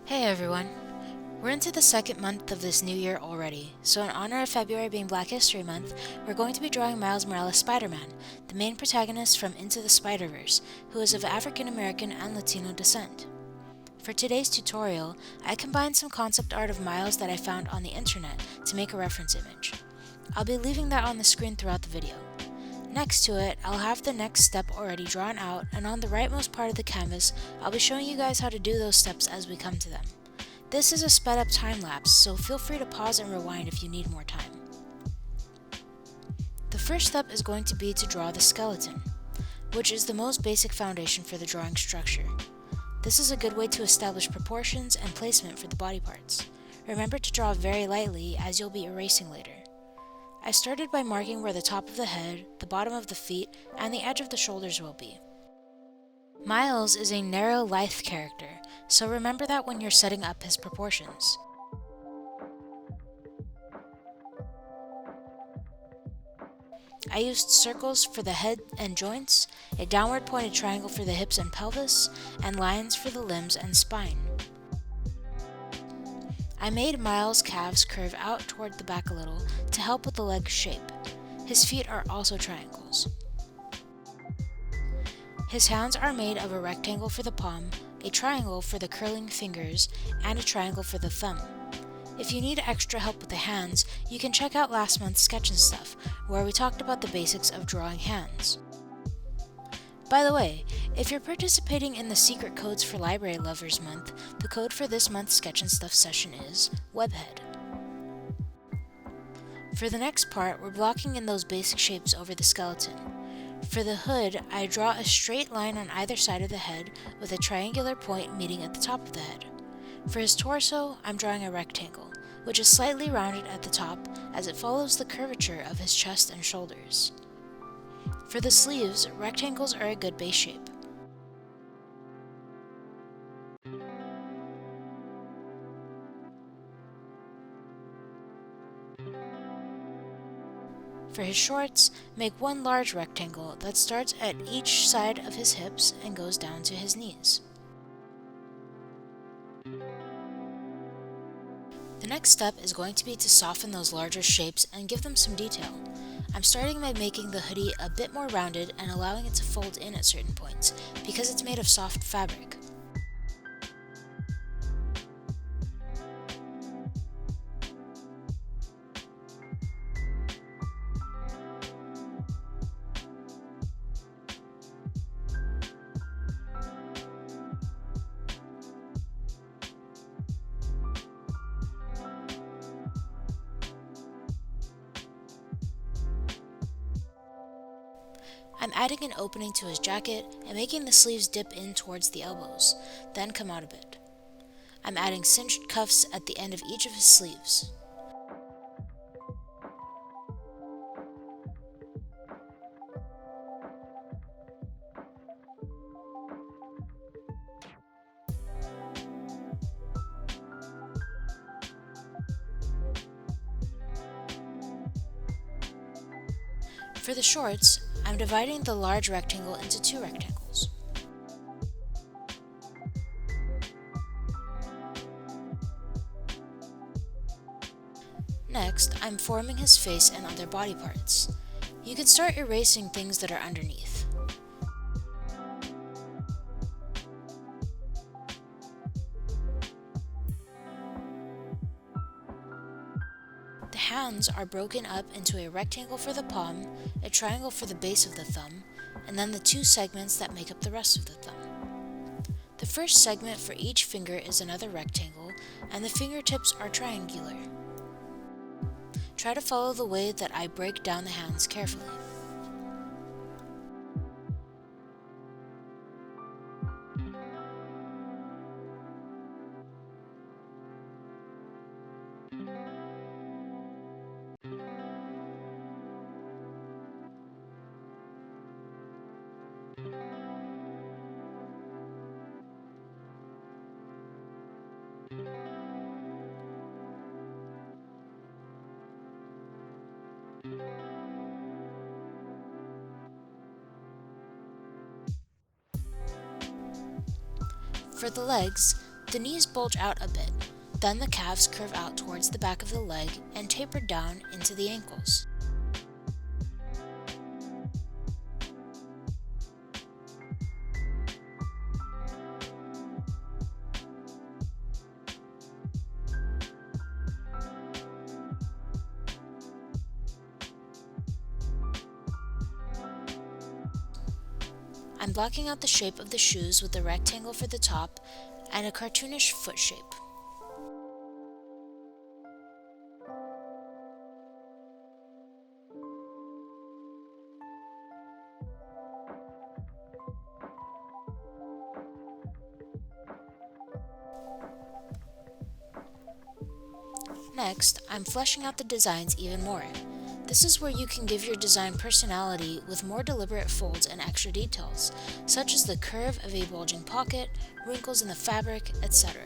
Hey everyone! We're into the second month of this new year already, so in honor of February being Black History Month, we're going to be drawing Miles Morales' Spiderman, the main protagonist from Into the Spiderverse, who is of African American and Latino descent. For today's tutorial, I combined some concept art of Miles that I found on the internet to make a reference image. I'll be leaving that on the screen throughout the video. Next to it, I'll have the next step already drawn out, and on the rightmost part of the canvas, I'll be showing you guys how to do those steps as we come to them. This is a sped up time lapse, so feel free to pause and rewind if you need more time. The first step is going to be to draw the skeleton, which is the most basic foundation for the drawing structure. This is a good way to establish proportions and placement for the body parts. Remember to draw very lightly as you'll be erasing later. I started by marking where the top of the head, the bottom of the feet, and the edge of the shoulders will be. Miles is a narrow, lithe character, so remember that when you're setting up his proportions. I used circles for the head and joints, a downward pointed triangle for the hips and pelvis, and lines for the limbs and spine. I made Miles' calves curve out toward the back a little to help with the leg shape. His feet are also triangles. His hands are made of a rectangle for the palm, a triangle for the curling fingers, and a triangle for the thumb. If you need extra help with the hands, you can check out last month's Sketch and Stuff, where we talked about the basics of drawing hands. By the way, if you're participating in the Secret Codes for Library Lovers Month, the code for this month's Sketch and Stuff session is Webhead. For the next part, we're blocking in those basic shapes over the skeleton. For the hood, I draw a straight line on either side of the head with a triangular point meeting at the top of the head. For his torso, I'm drawing a rectangle, which is slightly rounded at the top as it follows the curvature of his chest and shoulders. For the sleeves, rectangles are a good base shape. For his shorts, make one large rectangle that starts at each side of his hips and goes down to his knees. The next step is going to be to soften those larger shapes and give them some detail. I'm starting by making the hoodie a bit more rounded and allowing it to fold in at certain points, because it's made of soft fabric. I'm adding an opening to his jacket and making the sleeves dip in towards the elbows, then come out a bit. I'm adding cinched cuffs at the end of each of his sleeves. For the shorts, I'm dividing the large rectangle into two rectangles. Next, I'm forming his face and other body parts. You can start erasing things that are underneath. The hands are broken up into a rectangle for the palm, a triangle for the base of the thumb, and then the two segments that make up the rest of the thumb. The first segment for each finger is another rectangle, and the fingertips are triangular. Try to follow the way that I break down the hands carefully. For the legs, The knees bulge out a bit, then the calves curve out towards the back of the leg and taper down into the ankles. I'm blocking out the shape of the shoes with a rectangle for the top and a cartoonish foot shape. Next, I'm fleshing out the designs even more. This is where you can give your design personality with more deliberate folds and extra details, such as the curve of a bulging pocket, wrinkles in the fabric, etc.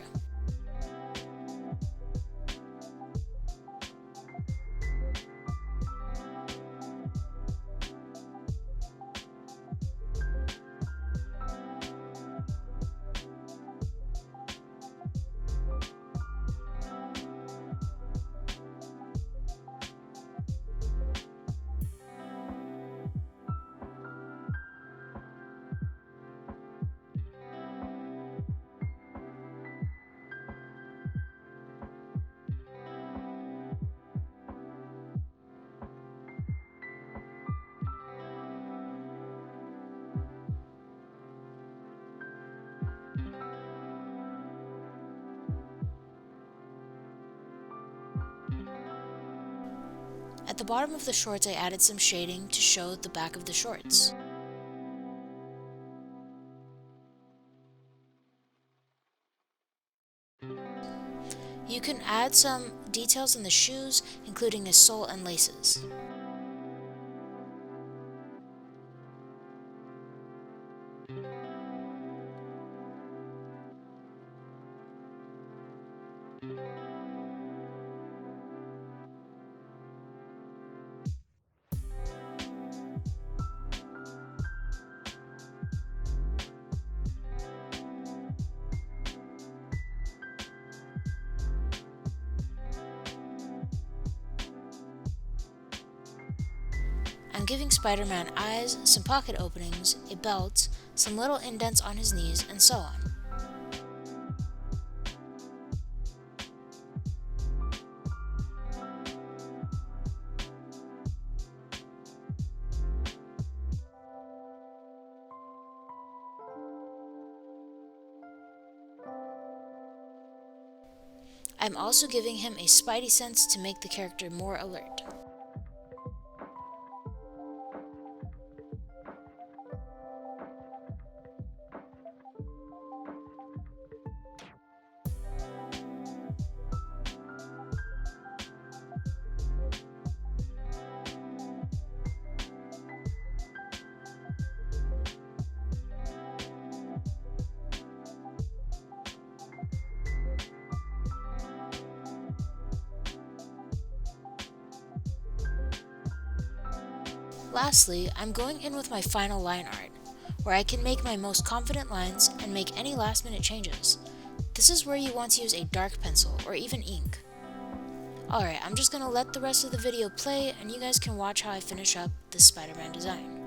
At the bottom of the shorts, I added some shading to show the back of the shorts. You can add some details in the shoes, including a sole and laces. I'm giving Spider-Man eyes, some pocket openings, a belt, some little indents on his knees, and so on. I'm also giving him a spidey sense to make the character more alert. Lastly, I'm going in with my final line art, where I can make my most confident lines and make any last minute changes. This is where you want to use a dark pencil or even ink. Alright, I'm just going to let the rest of the video play and you guys can watch how I finish up this Spider-Man design.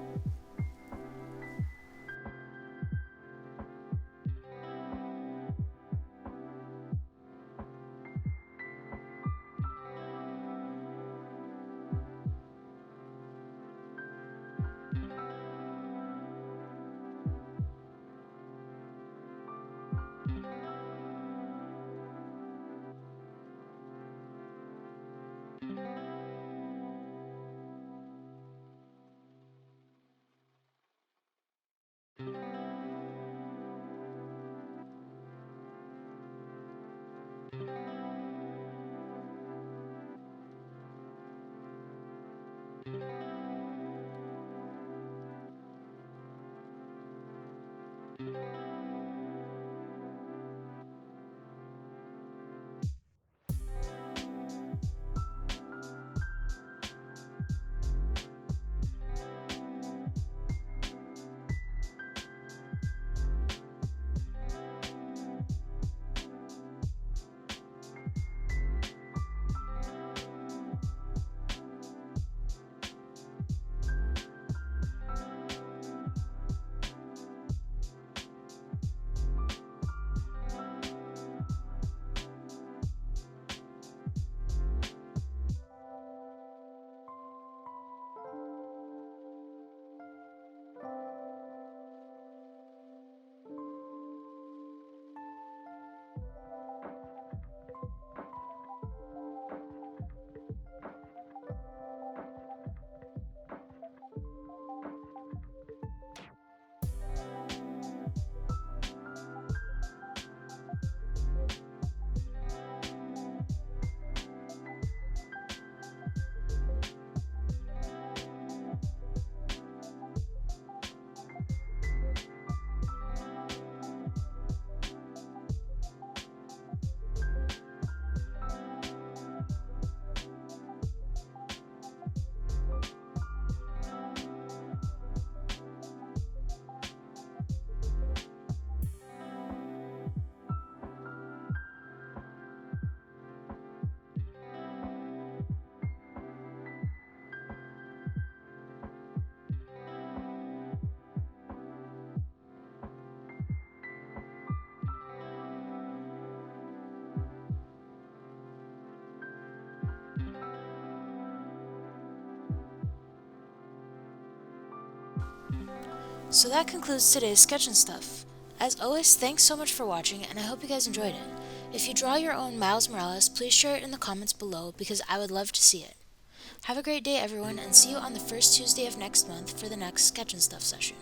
So that concludes today's sketch and stuff. As always, thanks so much for watching, and I hope you guys enjoyed it. If you draw your own Miles Morales, please share it in the comments below because I would love to see it. Have a great day, everyone, and see you on the first Tuesday of next month for the next sketch and stuff session.